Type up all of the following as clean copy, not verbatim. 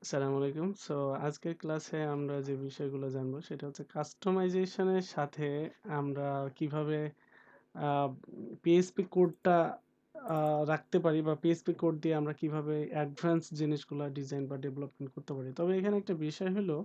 আসসালামু আলাইকুম। আজকের ক্লাসে আমরা যে বিষয়গুলো জানবো সেটা হচ্ছে কাস্টমাইজেশনের সাথে আমরা কিভাবে আ PHP কোডটা রাখতে পারি বা PHP কোড দিয়ে আমরা কিভাবে অ্যাডভান্স জিনিসগুলা ডিজাইন বা ডেভেলপমেন্ট করতে পারি। তবে এখানে একটা বিষয় হলো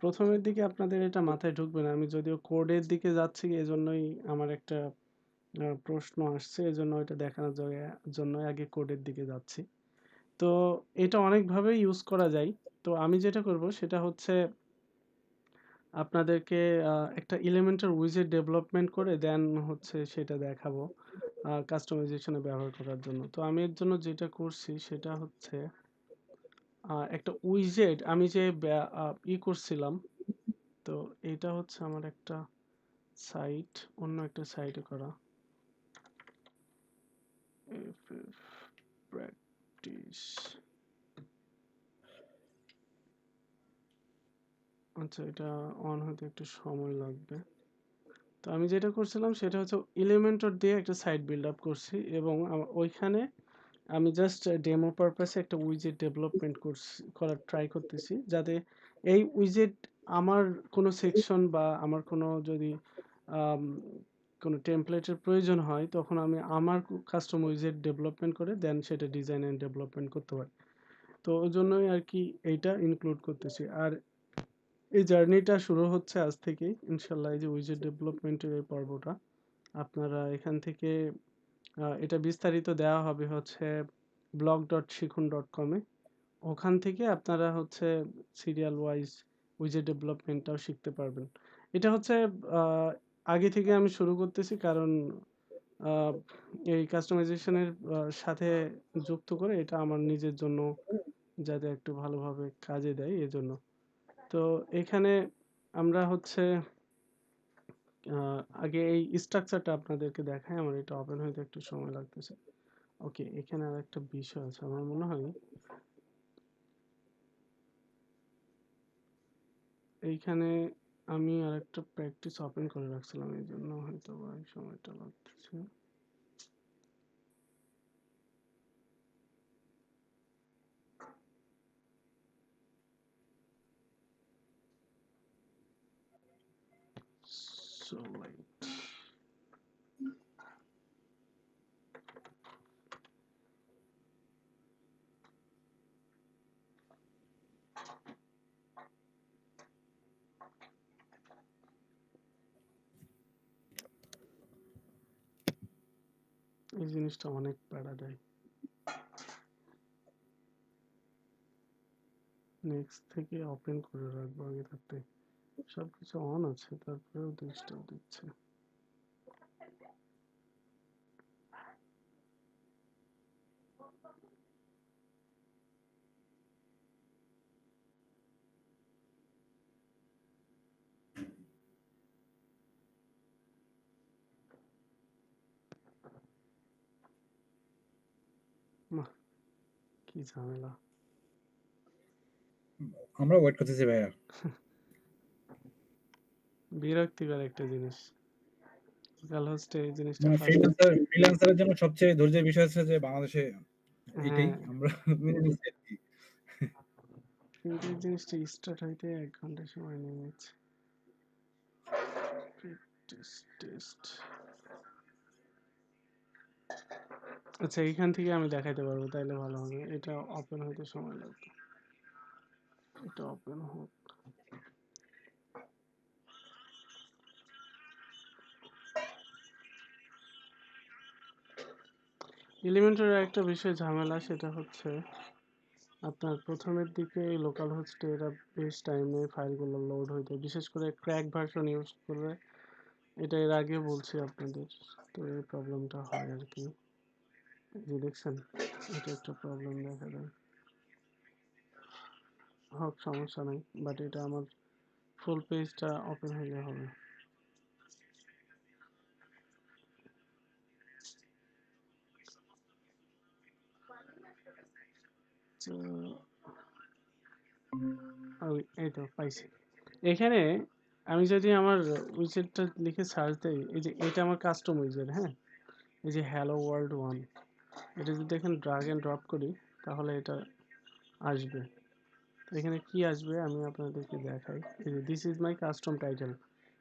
১ম এর দিকে আপনাদের এটা মাথায় ঢুকবে না। আমি যদিও কোডের দিকে যাচ্ছি এজন্যই আমার একটা প্রশ্ন আসছে। এজন্য এটা দেখানোর জন্যই আগে কোডের দিকে যাচ্ছি। তো এটা অনেকভাবেই ইউজ করা যায়। তো আমি যেটা করব সেটা হচ্ছে আপনাদেরকে একটা Elementor widget ডেভেলপমেন্ট করে দেন হচ্ছে সেটা দেখাবো কাস্টমাইজেশন এ ব্যবহার করার জন্য। তো আমি এর জন্য যেটা করছি সেটা হচ্ছে একটা উইজেট আমি যে করছিলাম। তো এটা হচ্ছে আমার একটা সাইট, অন্য একটা সাইটে করা। প্র্যাকটিস। আচ্ছা, এটা অন হতে একটু সময় লাগবে। তো আমি যেটা করছিলাম সেটা হচ্ছে Elementor দিয়ে একটা সাইট বিল্ড আপ করছি এবং ওইখানে আমি জাস্ট ডেমো পারপাসে একটা উইজেট ডেভেলপমেন্ট করার ট্রাই করতেছি, যাতে এই উইজেট আমার কোনো সেকশন বা আমার কোনো যদি আম, কোনো টেমপ্লেটের প্রয়োজন হয় তখন আমি আমার কাস্টম উইজেট ডেভেলপমেন্ট করে দেন সেটা ডিজাইন অ্যান্ড ডেভেলপমেন্ট করতে পারি। তো ওই জন্যই আর কি এইটা ইনক্লুড করতেছি। আর এই জার্নিটা শুরু হচ্ছে আজ থেকেই ইনশাল্লাহ। এই যে উইজেট ডেভেলপমেন্টের এই পর্বটা আপনারা এখান থেকে এটা বিস্তারিত দেওয়া হবে হচ্ছে blog.শিখুন.com এ। ওখান থেকে আপনারা হচ্ছে সিরিয়াল ওয়াইজ উইজেট ডেভেলপমেন্টটাও শিখতে পারবেন। এটা হচ্ছে আহ, আগে থেকে আমি শুরু করতেছি কারণ আহ, এই কাস্টমাইজেশনের সাথে যুক্ত করে এটা আমার নিজের জন্য যাতে একটু ভালোভাবে কাজে দেয় এজন্য। তো এখানে আমরা হচ্ছে আগে এই স্ট্রাকচারটা আপনাদেরকে দেখাই। আমার এটা ওপেন হইতে একটু সময় লাগতেছে। ওকে, এখানে আর একটা বিষয় আছে আমার মনে হয় এইখানে আমি আর একটা প্র্যাকটিস ওপেন করে রাখছিলাম, এই জন্য হয়তো বা এই সময়টা লাগতেছে। So late. এই জিনিসটা অনেক প্যারা দেয়। নেক্সট থেকে ওপেন করে রাখবো আগে থাকতে। সবকিছু অন আছে তারপরেও ডিস্টার্ব দিচ্ছে। না, কি ঝামেলা। আমরা ওয়েট করতেছি ভাইয়া। বিরক্তিকর একটা জিনিস। লোকাল হোস্টে এই জিনিসটা মানে ফার্স্ট। ফ্রিল্যান্সারের জন্য সবচেয়ে ধৈর্যের বিষয় হচ্ছে যে বাংলাদেশে এইটাই হ্যাঁ, আমরা মেনে নিচ্ছি আরকি। কিন্তু এই জিনিসটা স্টার্ট হইতে 1 ঘন্টা সময় নিয়ে নিচ্ছে। টেস্ট। আচ্ছা, এইখান থেকে আমি দেখাইতে পারবো তাইলে ভালো হবে। এটা ওপেন হইতে সময় লাগবে। এটা ওপেন হোক। এলিমেন্টের একটা বিষয় ঝামেলা, সেটা হচ্ছে আপনার প্রথমের দিকে লোকাল হোস্টে এরা বেশ টাইম নেয় ফাইলগুলো লোড হইতে, বিশেষ করে ক্র্যাক ভার্সন ইউজ করলে। এটা এর আগেও বলছি আপনাদের। তো এই প্রবলেমটা হয় আর কি। এই যে দেখছেন, এটা একটা প্রবলেম দেখা দেয়। হোক, সমস্যা নাই, বাট এটা আমার ফুল পেজটা ওপেন হইলে হবে। তো এই তো পাইছি। এখানে আমি যদি আমার উইজেটটা লিখে সার্চ দেই, এই যে এটা আমার কাস্টম উইজেট। হ্যাঁ, এই যে হ্যালো ওয়ার্ল্ড 1, এটা যদি এখানে ড্রাগ এন্ড ড্রপ করি তাহলে এটা আসবে। এখানে কি আসবে আমি আপনাদেরকে দেখাই। এই যে this is my custom title,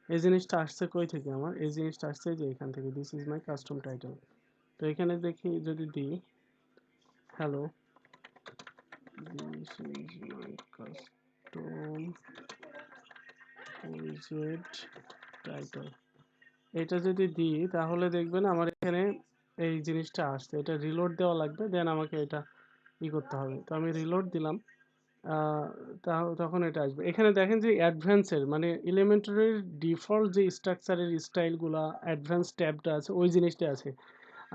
এই জিনিসটা আসছে কই থেকে? আমার এই জিনিসটা আসছে যে এখান থেকে, this is my custom title. তো এখানে দেখি যদি দিই hello this is my custom উইজেট টাইটেল, এটা যদি দিই তাহলে দেখবেন আমার এখানে এই জিনিসটা আসছে। এটা রিলোড দেওয়া লাগবে, দেন আমাকে এটা করতে হবে। তো আমি রিলোড দিলাম, তখন এটা আসবে। এখানে দেখেন যে অ্যাডভান্সের মানে এলিমেন্টারির ডিফল্ট যে স্ট্রাকচারের স্টাইলগুলা অ্যাডভান্স ট্যাবটা আছে ওই জিনিসটা আছে।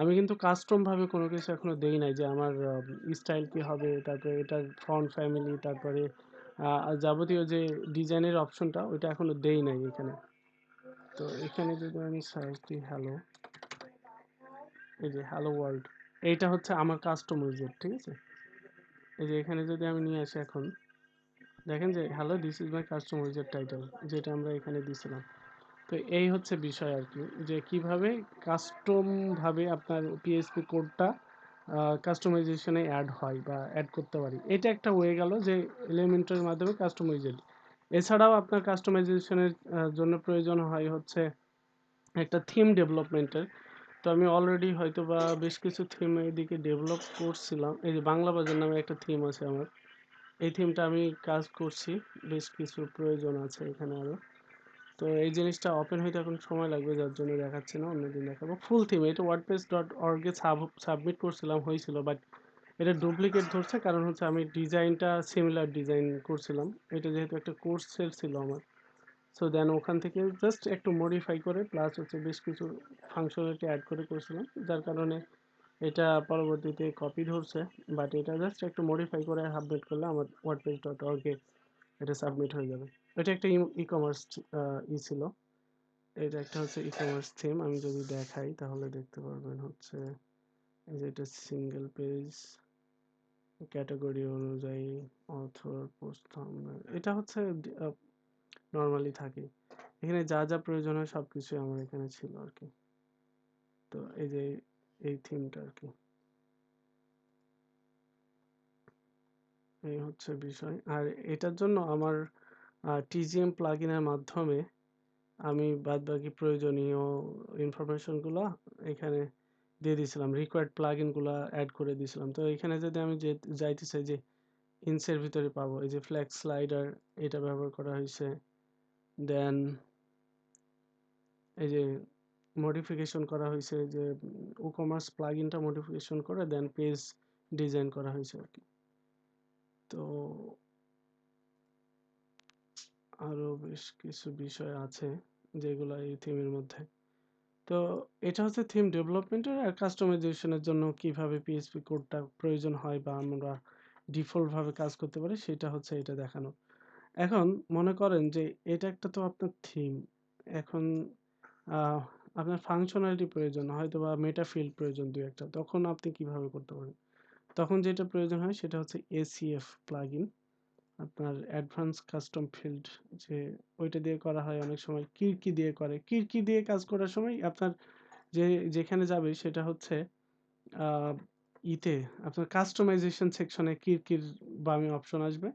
আমি কিন্তু কাস্টমভাবে কোনো কিছু এখনো দেই নাই যে আমার স্টাইল কি হবে, তারপরে এটার ফন্ট ফ্যামিলি, তারপরে যাবতীয় যে ডিজাইনের অপশনটা ওইটা এখনো দেই নাই এখানে। তো এখানে যদি আমি সার্চ দিই হ্যালো, এই যে হ্যালো ওয়ার্ল্ড, এইটা হচ্ছে আমার কাস্টম উইজেট, ঠিক আছে? এই যে এখানে যদি আমি নিয়ে আসি এখন দেখেন যে hello this is my custom উইজেট টাইটেল, যেটা আমরা এখানে দিছিলাম। তো এই হচ্ছে বিষয় আর কি, যে কিভাবে কাস্টম ভাবে আপনার পিএইচপি কোডটা কাস্টমাইজেশনে অ্যাড হয় বা অ্যাড করতে পারি। এটা একটা হয়ে গেল যে এলিমেন্টের মাধ্যমে কাস্টম উইজেট। এছাড়াও আপনার কাস্টমাইজেশনের জন্য প্রয়োজন হয় হচ্ছে একটা থিম ডেভেলপমেন্টের। তো আমি অলরেডি হয়তো বা বেশ কিছু থিম এদিকে ডেভেলপ করছিলাম। এই যে বাংলা বাজার নামে একটা থিম আছে আমার, এই থিমটা আমি কাজ করছি, বেশ কিছু প্রয়োজন আছে এখানে আরও। তো এই জিনিসটা ওপেন হইতে এখন সময় লাগবে, যার জন্য দেখাচ্ছে না, অন্যদিন দেখাবো। ফুল থিম এটা wordpress.org-এ সাবমিট করছিলাম, হয়েছিল, বাট এটা ডুপ্লিকেট ধরছে, কারণ হচ্ছে আমি ডিজাইনটা সিমিলার ডিজাইন করছিলাম। এটা যেহেতু একটা কোর্সের ছিল আমার, সো দেন ওখান থেকে জাস্ট একটু মডিফাই করে প্লাস হচ্ছে বেশ কিছু ফাংশনালিটি অ্যাড করে করছিলাম, যার কারণে এটা পরবর্তীতে কপি ধরছে। বাট এটা জাস্ট একটু মডিফাই করে সাবমিট করলে আমার wordpress.org-এ এটা সাবমিট হয়ে যাবে। এটা একটা ই-কমার্স ছিল। এটা একটা হচ্ছে ই-কমার্স থিম। আমি যদি দেখাই তাহলে দেখতে পারবেন হচ্ছে এই যে এটা সিঙ্গেল পেজ, ক্যাটাগরি অনুযায়ী, অথর, পোস্ট থাম্বনেল, এটা হচ্ছে নরমালি থাকে। এখানে যা যা প্রয়োজন হয় সবকিছুই আমার এখানে ছিল আর কি। তো এই যে এই থিমটা আর কি, এই হচ্ছে বিষয়। আর এটার জন্য আমার টিজিএম প্লাগইনের মাধ্যমে আমি বাদবাকি প্রয়োজনীয় ইনফরমেশনগুলো এখানে দিয়ে দিয়েছিলাম, রিকোয়ার্ড প্লাগইনগুলো অ্যাড করে দিয়েছিলাম। তো এখানে যদি আমি যাইতে চাই যে ইনসের ভিতরে পাবো এই যে ফ্ল্যাক্স স্লাইডার, এটা ব্যবহার করা হয়েছে। দেন এই যে মডিফিকেশন করা হয়েছে, যে ই-কমার্স প্লাগইনটা মডিফিকেশন করে দেন পেজ ডিজাইন করা হয়েছে আর কি। তো আরো বেশ কিছু বিষয় আছে যেগুলো এই থিমের মধ্যে। তো এটা হচ্ছে থিম ডেভেলপমেন্টের আর কাস্টমাইজেশনের জন্য কিভাবে পিএইচপি কোডটা প্রয়োজন হয় বা আমরা ডিফল্ট ভাবে কাজ করতে পারি, সেটা হচ্ছে এটা দেখানো। এখন মনে করেন যে এটা একটা তো আপনার থিম, এখন আহ, আপনার ফাংশনালিটি প্রয়োজন হয়তো বা মেটা ফিল্ড প্রয়োজন দুই একটা, তখন আপনি কিভাবে করতে পারেন? তখন যেটা প্রয়োজন হয় সেটা হচ্ছে এসিএফ প্লাগইন, আপনার অ্যাডভান্স কাস্টম ফিল্ড, যে ওইটা দিয়ে করা হয় অনেক সময়, কিরকি দিয়ে করে। কিরকি দিয়ে কাজ করার সময় আপনার যে যেখানে যাবে সেটা হচ্ছে আহ, ইতে আপনার কাস্টমাইজেশন সেকশনে কিরকির বামে অপশন আসবে।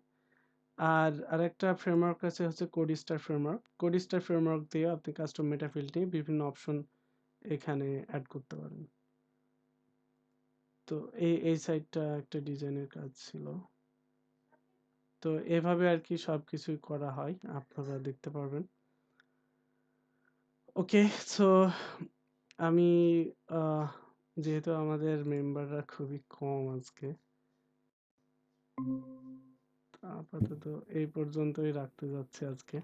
আর আরেকটা ফ্রেমওয়ার্ক আছে হচ্ছে কোডিস্টার ফ্রেমওয়ার্ক। কোডিস্টার ফ্রেমওয়ার্ক দিয়ে আপনি কাস্টম মেটা ফিল্ড নিয়ে বিভিন্ন অপশন এখানে অ্যাড করতে পারেন। তো এই সাইটটা একটা ডিজাইনের কাজ ছিল। তো এভাবে আর কি সব কিছুই করা হয়, আপনারা দেখতে পারবেন। ওকে, সো আমি আহ, যেহেতু আমাদের মেম্বাররা খুবই কম আজকে, আপাতত এই পর্যন্তই রাখতে যাচ্ছে আজকে।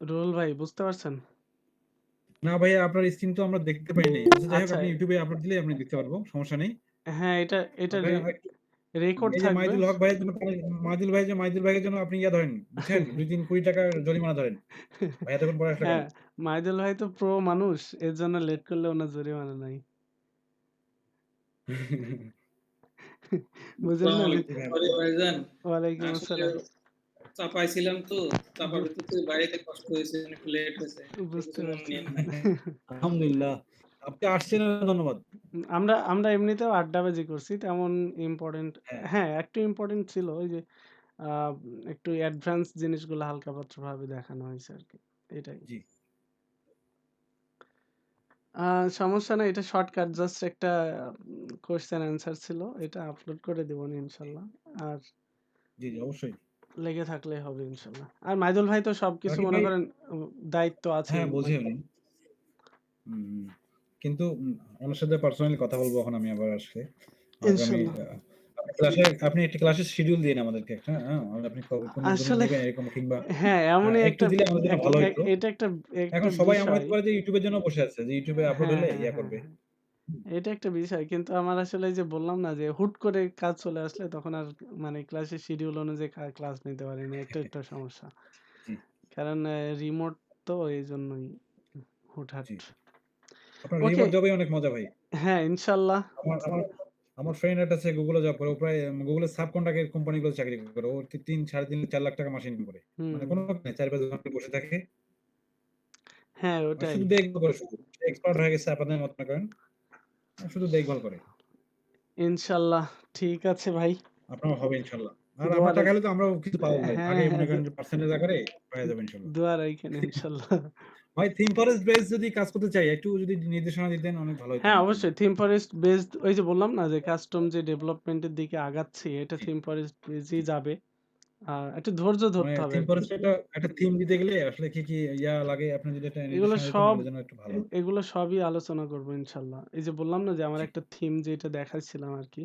রোল ভাই বুঝতে পারছেন? না ভাইয়া, আপনার স্ক্রিন তো আমরা দেখতে পাই নাই। আচ্ছা যাই হোক, আচ্ছা, আপনি ইউটিউবে আপলোড দিলেই আপনি দেখতে পারবো, সমস্যা নেই। হ্যাঁ, এটা এটা ভাই আরেকটু, রেকর্ড এই যে থাকবে। মাইদুল হক ভাইয়ের জন্য, মাইদুল ভাইয়ের জন্য আপনি ইয়া ধরেন, বুঝছেন, 2-3 কোটি টাকা জরিমানা ধরেন। ভাই এতক্ষণ পরে আসলে কেন? হ্যাঁ, মাইদুল ভাই তো প্রো মানুষ, এর জন্য লেট করলে ওনার জরিমানা নাই। বুঝেন আসসালামু না যে, আলাইকুম। সরি ভাইজান, ওয়ালাইকুম আসলে আসসালাম। চাপায় ছিলাম তো, চাপার বু- ভিতর থেকে বাইরে কষ্ট হয়েছে, একটু লেট হয়েছে, এটা বুঝতে কিছু মনে পারছি। নিয়েন না। আলহামদুলিল্লাহ। আপনি আসছেন ধন্যবাদ। আমরা আমরা এমনিতেও আড্ডাবাজি করছি তেমন ইম্পর্টেন্ট। হ্যাঁ, হ্যাঁ, একটু ইম্পর্টেন্ট ছিল ওই যে একটু অ্যাডভান্স জিনিসগুলো হালকা পাতলা ভাবে দেখানো হয়েছে আর কি, এটাই। জি। সমস্যা নাই, এটা শর্টকাট, জাস্ট একটা কোয়েশ্চেন অ্যান্সার ছিল, এটা আপলোড করে দেবো ইনশাল্লাহ। আর জি, জি, অবশ্যই। লেগে থাকলেই হবে ইনশাল্লাহ। আর মাইদুল ভাই তো সবকিছু রাকিব মনে ভাই করেন দায়িত্ব হ্যাঁ, আছেই বোঝে উনি। হুম, হুম। কিন্তু ওনার সাথে পার্সোনালি কথা বলবো এখন আমি আবার আসলে। আগামী ইনশাল্লাহ। আপনি একটা ক্লাসের শিডিউল দিন আমাদেরকে একটা, হ্যাঁ? আপনি কোন দিন আসলে নিবেন এরকম কিংবা হ্যাঁ, এমনই একটু একটা দিলে আমাদের জন্য ভালো হইতো। এটা একটা এখন একটা সবাই এমন বিষয়। হইতে পারে যে YouTube এর জন্য বসে আছে। যে YouTube এ আপলোড হ্যাঁ, হলে হ্যাঁ, ইয়া হ্যাঁ, করবে। হ্যাঁ। এটা একটা বিষয়। কিন্তু আমার আসলে এই যে বললাম না যে হুট করে কাজ চলে আসলে তখন আর মানে ক্লাসের শিডিউল অনুযায়ী ক্লাস নিতে পারি না। একটা সমস্যা। জি, কারণ রিমোট তো এইজন্যই হুটহাট। জি। আপনার ওকে, রিমোট জবেই অনেক মজা ভাই। হ্যাঁ, ইনশাআল্লাহ। আমার আমার আমার ফ্রেন্ড একটা আছে Google এ জব করে। ও প্রায় Google এর সাব কন্ট্রাক্টের কোম্পানিগুলোতে চাকরি করে। ও ৩, ৩.৫ ৪ লাখ টাকা মাসে ইনকাম করে। হুম, মানে কোনো কাজ নাই ৪-৫ ঘন্টা বসে থাকে। হ্যাঁ, আর ওটাই। শুধু দেখভাল করে শুধু। সে এক্সপার্ট হয়ে গেছে আপনাদের মত মনে করেন। শুধু দেখভাল করে। ইনশাআল্লাহ। ঠিক আছে ভাই। আপনারও হবে ইনশাআল্লাহ। আর দোয়া আমরা রাখ টাকাইলে তো আমরাও কিছু পাবো ভাই। হ্যাঁ, আগেই হ্যাঁ, মনে করেন যে পার্সেন্টেজ আকারে পাইয়া যাবেন ইনশাআল্লাহ। দোয়া রাখেন ইনশাআল্লাহ। ভাই থিম ফরেস্ট বেস যদি কাজ করতে চাই, একটু যদি নির্দেশনা দিতেন অনেক ভালো হইতো হ্যাঁ, আমার জন্য। অবশ্যই থিম ফরেস্ট বেসড, ওই যে বললাম না যে কাস্টম যে ডেভেলপমেন্টের দিকে আগাচ্ছি, এটা জি, থিম ফরেস্ট জি। বেসই যাবে। একটু ধৈর্য মানে ধরতে হবে থিম আরকি। ফরেস্ট একটা থিম দিতে গেলে আসলে কি ইয়া লাগে আপনি যদি একটা এগুলো নির্দেশনা দিতেন সব আমাদের জন্য একটু ভালো হতো। এগুলো সবই আলোচনা করব ইনশাআল্লাহ। এই যে বললাম না যে আমার জি, একটা থিম যেটা দেখাচ্ছিলাম আরকি।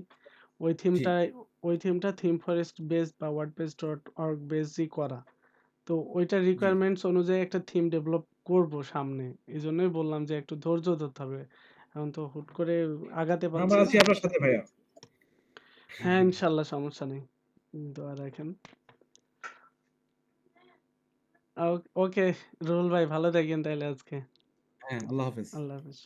ওই জি, থিমটায় ওই থিমটা থিম ফরেস্ট বেস বা wordpress.org বেসই করা। তো ওইটার জি। রিকোয়ারমেন্টস অনুযায়ী একটা থিম ডেভেলপ করব সামনে। এজন্যই বললাম যে একটু ধৈর্য ধরতে হবে। এখন তো হুট করে আগাতে আমরা পারছি না। আছি আপনার সাথে ভাইয়া। হ্যাঁ, ইনশাআল্লাহ, সমস্যা নেই। দোয়া রাখেন। ওকে, রুহুল ভাই ভালো থাকেন তাইলে আজকে। হ্যাঁ, আল্লাহ হাফেজ। আল্লাহ হাফেজ।